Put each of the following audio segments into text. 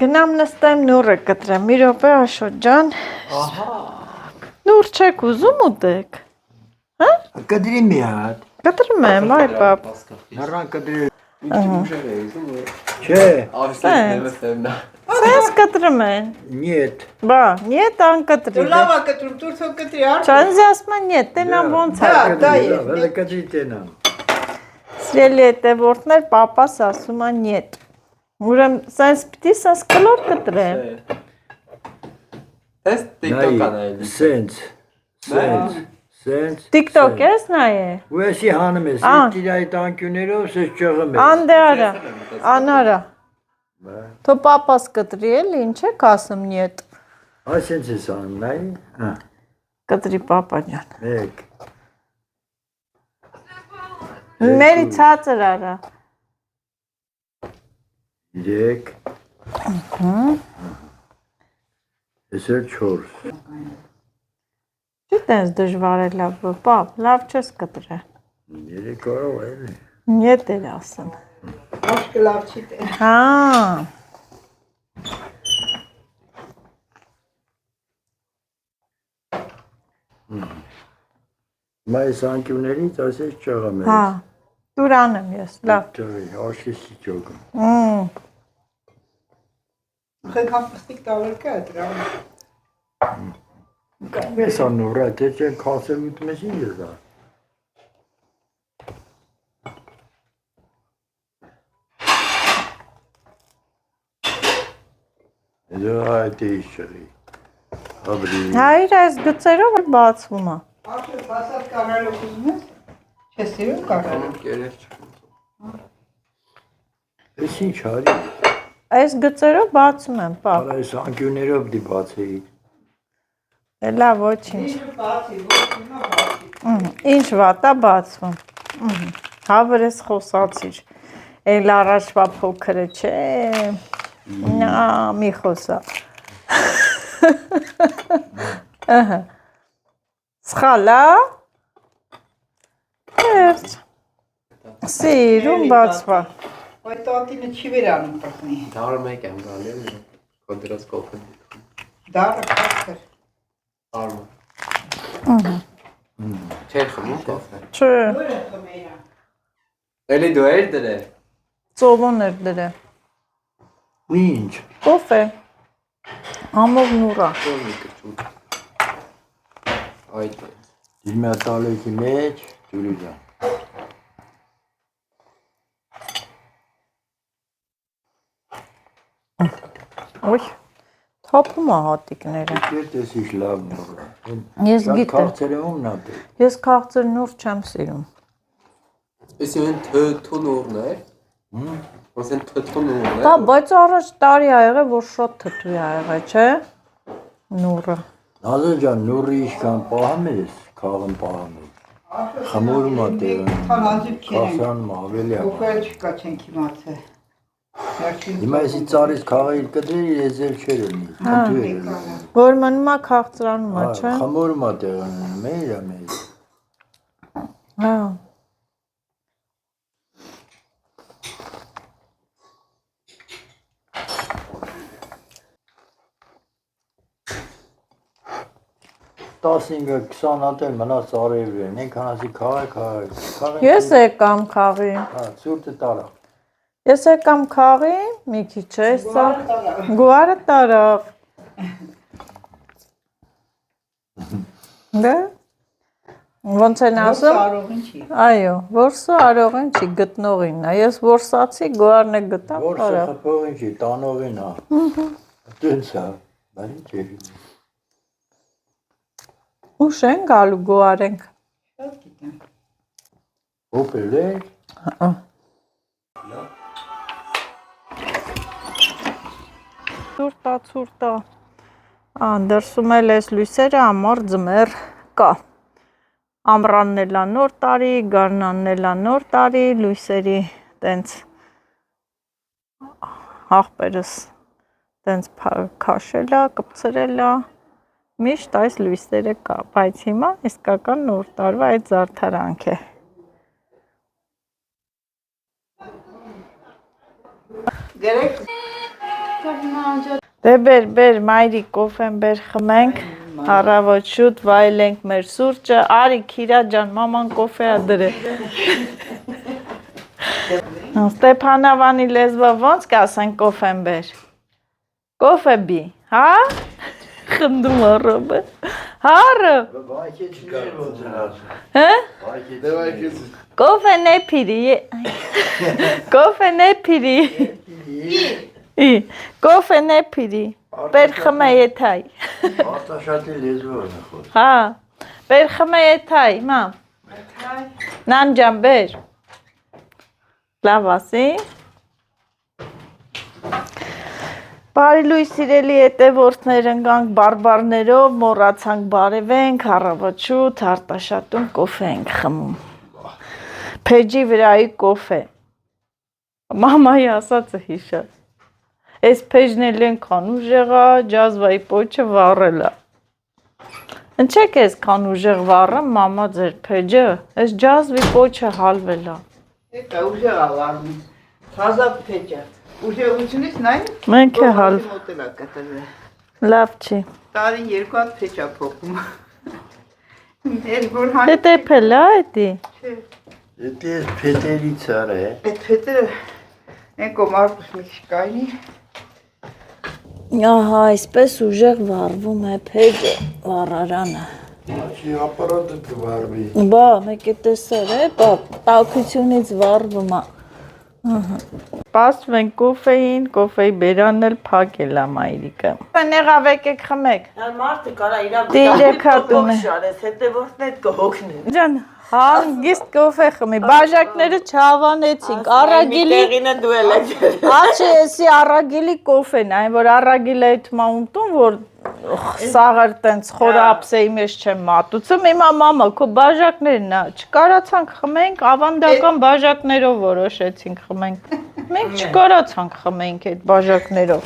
Գնամ նստեմ նուրը կտրեմ, մի րոպե Աշոտ ջան։ Նուր չեք ուզում ուտեք։ Հա? Կտրի մի հատ։ Կտրում եմ, այ պապ։ Հեռան կտրի։ Չէ։ Սենց կտրում են։ Нет։ Բա, нет, անկտրի։ Լավա կտրում, դուրս հո կտրի արդ։ Չանձի ասում են нет, տենան ոնց է։ Դա է։ Հələ կտրի տենան։ Սիրելի հետևորդներ, պապաս ասում է нет։ Ուրեմն սենց պիտի սենց կլոր կտրեմ։ Ես TikTok անայելի։ Սենց։ TikTok ես նայե։ Ու էսի հանում ես, իր տանկյուներով սես ճղում ես։ Անդե արա, անարա։ Թո պապաս կտրի էլի, ինչ եք ասում нет։ Այ սենց ես անում, նայ։ Կտրի պապա ջան։ Մեկ։ Մերի ցածր արա։ 3։ Այսօր 4։ Չի տենց դժվար է լավ, պապ, լավ չես կտրել։ 3 կարող էլի։ Нет էր ասում։ Աշկը լավ չի տեն։ Հա։ Մայս անկյուներից ասես ճղում ես։ Հա։ Դուրան եմ ես, լավ։ Ճղի, աշկեսի ճոգում։ Խենքան պստիկ տավեր կա դրա։ Ես անուրա, թե չեն կասել ուտում ես ինչ ես դա։ Դա այդ է իշղի։ Հաբրի։ Հայր այս գծերով էլ բացվում է։ Աշկը բասած կարալով ուզում ես։ Չես սիրում կարալով։ Կերես չկում։ Ես ինչ արի։ Այս գծերով բացում եմ, պապ։ Արա այս անկյուներով դի բացեի։ Լավ, ոչինչ։ Բացի, ոչինչ բացի։ Ինչ վատա բացվում։ Հավերես խոսացիր։ Էլ առաջվա փոքրը չէ։ Նա մի խոսա։ Ահա։ Սխալա։ Երց։ Սիրում բացվա։ Այդ տատինը չի վերանում պրտնի։ Դարը մեկ եմ գալի եմ, կոդրոս կոպն։ Դարը կասր։ Արմը։ Չեր խմում կոֆե։ Չէ, Ուրը խմերա։ Էլի դու էր դրե։ ծովոն էր դրե։ Ինչ։ Կոֆե։ Ամով նուրա։ Չորնի կրճում։ Այդ է։ Դիմա տալեկի մեջ, դուրիդա։ Ոյ, թափում է հատիկները։ Դեռ տեսիշ լավ նորը։ Ես գիտեմ։ Քաղցերը ում նատե։ Ես քաղցր նուր չեմ սիրում։ Եսի են թթուն ուրներ։ Ոսեն թթուն ուրներ։ Դա բայց առաջ տարի ա եղել, որ շատ թթու ա եղել, չէ։ Նուրը։ Նազը ջան, նորի իշքան պահում ես, քաղն պահում ես։ Խմորում ա տեղն։ Թանազիվ քերեն։ Կասանում ավելի ա։ Ուղղել չկա չենք իմացել։ Հիմա եսի ծարից քաղայր կտրել ես էլ չեր ելնի, կտու էր ելնի։ Որ մնում ա քաղցրանում ա, չէ։ Խմորում ա տեղն, մեր ա մեր։ Հա։ Տասինգը 20 հատել մնաց արևր են, ենքան ասի քաղայ։ Ես եկամ քաղի։ Հա, ծուրտը տարա։ Ես եկամ քաղի, մի քիչ է, սա գուարը տարավ։ Դե։ Ոնց են ասում։ Արողին չի։ Այո, որսը արողին չի, գտնողին է։ Ես որսացի, գուարն է գտավ, Որսը տարավ։ խփողին չի, տանողին ա։ Տենց ա, բանի չէ։ Ուշ են գալու գուարենք։ Շատ գիտեմ։ Հոպել էր։ Հա։ Ցուրտա։ Դրսում էլ էս լույսերը ամառ ձմեռ կա։ Ամռանն էլ ա նոր տարի, գարնանն էլ ա նոր տարի, լույսերի տենց հաղպերս տենց քաշել ա, կպցրել ա, միշտ այս լույսերը կա, բայց հիմա իսկական նոր տարվա այդ զարդարանք է։ Գերեք Դե բեր մայրիկ կոֆեն բեր խմենք, առավոտ շուտ վայելենք մեր սուրճը, արի Քիրա ջան, մաման կոֆե ա դրել։ Ստեփանավանի լեզվով ոնց կասեն կոֆեն բեր։ Կոֆե բի, հա? Խնդում առոբը։ Հարը։ Հա? Կոֆե նեփիրի։ Կոֆե նեփիրի։ Կոֆե նեփիրի։ Բեր խմե եթայ։ Արտաշատի լեզվով է խոսում։ Հա, բեր խմե եթայ, մամ։ Նան ջան, բեր։ Լավ ասի։ Բարի լույս սիրելի հետևորդներ, ընկանք բարբարներով, մոռացանք բարևենք, առավոտ շուտ Արտաշատում կոֆե ենք խմում։ Փեջի վրայի կոֆե։ Մամայի ասածը հիշած։ Այս փեջն էլ ենքան ուժեղա, ջազվայի պոչը վառելա։ Ընչեք այսքան ուժեղ վառեմ, մամա ձեր փեջը, այս ջազվի պոչը հալվելա։ Եկա ուժեղ ալարմի։ Թազա փեջա։ Ուժեղությունից նայ։ Մենք է հալ։ Մոտելա կտրվել։ Լավ չի։ Տարին երկու հատ փեջա փոխում։ Էլ որ հան։ Հետեփել է էդի։ Չէ։ Դա փետերից արա է։ Այդ փետերը են կոմարկուս մի քիչ կայնի։ Ահա, այսպես ուժեղ վառվում է փեջը, վառարանը։ Աչի ապարատը կվարվի։ Բա, մեկ է տեսար է, բա, տաքությունից վառվում է։ Պասվում են կոֆեին, կոֆեի բերանն էլ փակել է մայրիկը։ Եղավ եկեք խմեք։ Մարդը կարա իրա Տիրեք հատում է։ շարես, հետևորդն այդ կհոգնեն։ Ջան, հանգիստ կոֆե խմի, բաժակները չհավանեցինք, առագիլի, Տեղինը դու էլ եք։ աչի էսի առագիլի կոֆեն, այն որ առագիլը այդմա ունտում, որ սաղր տենց խորը ապսեի մեջ չեմ մատուցում, հիմա մամա, քո բաժակներն է, չկարացանք խմենք, ավանդական բաժակներով որոշեցինք խմենք, մենք չկարացանք խմենք այդ բաժակներով,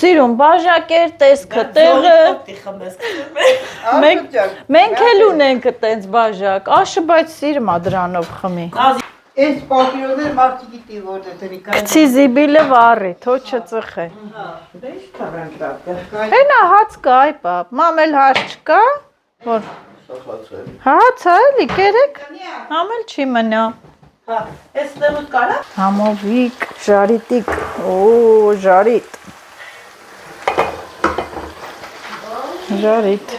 սիրում, բաժակեր, տեսքը, տեղը, մենք էլ ունենք տենց բաժակ, աշը բայց սիրում ա դրանով խմի, Այս պապիրոներ մարդի գիտի որ դեպի կան։ կցի զիբիլը վառի, թո չծխե, հենա հաց կա, այ պապ, մամ էլ հաց չկա, որ, հաց է էլի, կերեք, համ էլ չի մնա, Այս տեղուտ կարա։ համովիկ, ժարիտիկ, ժարիտ, ժարիտ,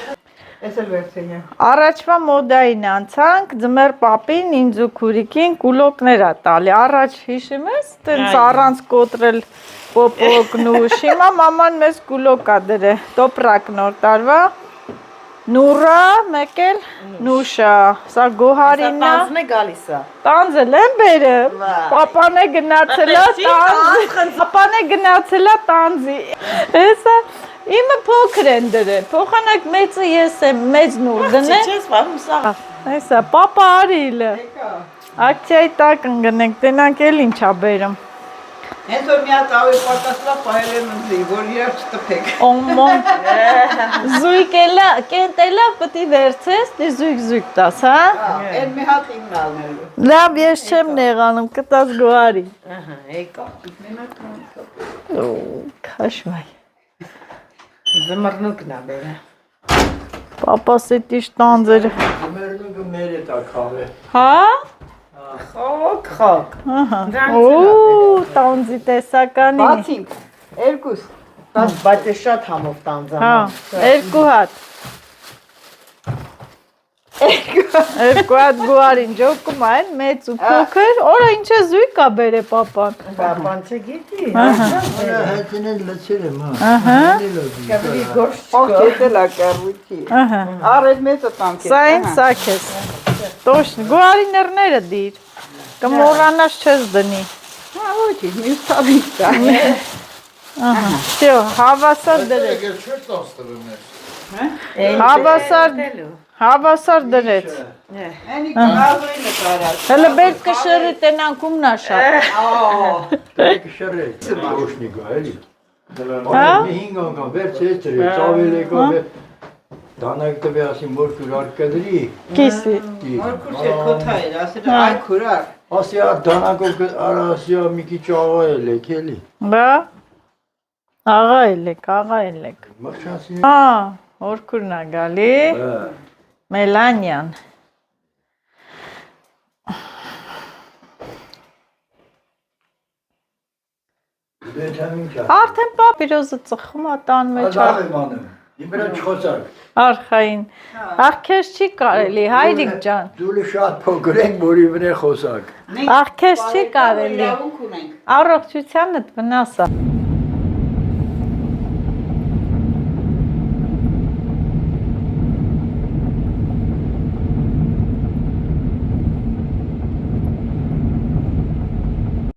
Այս էլ վերցենյա։ Առաջվա մոդային անցանք, ձմեր պապին, ինձ ու քուրիկին կուլոկներ ա տալի, առաջ հիշում ես, տենց առանց կոտրել պոպոկ նուշ, հիմա մաման մեզ կուլոկ ա դրե, տոպրակ նոր տարվա, նուրա, մեկ էլ նուշա, սա գոհարինա, Տանձն է գալիս է։ տանձել եմ բերը, պապան է գնացելա տանձի, պապան է գնացելա տանձի, հեսա, իմը փոքր են դրել, փոխանակ մեծը ես եմ, մեծ նուր դնե, Չես վարում սա։ հեսա, պապա արիլը, ակցիայի տակ ընգնենք, տենանք էլ ինչա բերում, Հենց որ մի հատ ավելի պատասխանա պահել եմ ընձի, որ իրար չտպեք։ օմոն, զույգ էլա, կենտ էլա պտի վերցես, դի զույգ տաս, հա, Էլ մի հատ իմն ալնելու։ լավ ես չեմ նեղանում, կտաս գոհարի, Ահա, եկա։ կաշվայ, Զմռնուկն է բերը։ պապաս էտիշ տանձերը, Մերնուկը մեր է տա քավե։ հա, Խոք։ տանձի տեսականի, Բացինք, երկուս։ Բայց է շատ համով տանձան։ հա, երկու հատ, երկու հատ գուարին ջոկում այն, մեծ ու փոքր, օրա ինչ է զույգ կա բեր է պապան, Պապան չգիտի։ Հետին էլ լցել եմ, հա։ Ող կետել ա կառույցի։ Արել մեծը տանք է։ սա են սաքես, տոշն, գուարի նրները դիր, կմորանաս չես դնի, Հա, ոչի, մյուս տավից տա։ շո, հավասար դրեց, հավասար դրեց, Էնի կնազույնը կարած։ հլը բերք կշրի տենանք ումնա շատ, Կշռել, դոշնիկա, էլի։ Մի 5 անգամ վերց էստրի, ծավել եկա, դանակ տվի ասի մորքուր արկադրի, կիսի, Մորքուր չէ քոթա էր, ասել այ քուրար։ ասի ար դանակով արա ասի մի քիչ աղա էլ եք, էլի։ բա, Աղա ելեք։ Մրցասի։ Հորքուրն է գալի։ Մելանյան։ Արդեն պապիրոզը ծխում է տան մեջ։ Իմ վրա չխոսակ։ Արխային։ Աղքես չի կարելի, հայրիկ ջան։ Դուլը շատ փոքր ենք, որի վրա խոսակ։ Աղքես չի կարելի։ Առողջությանդ վնաս է։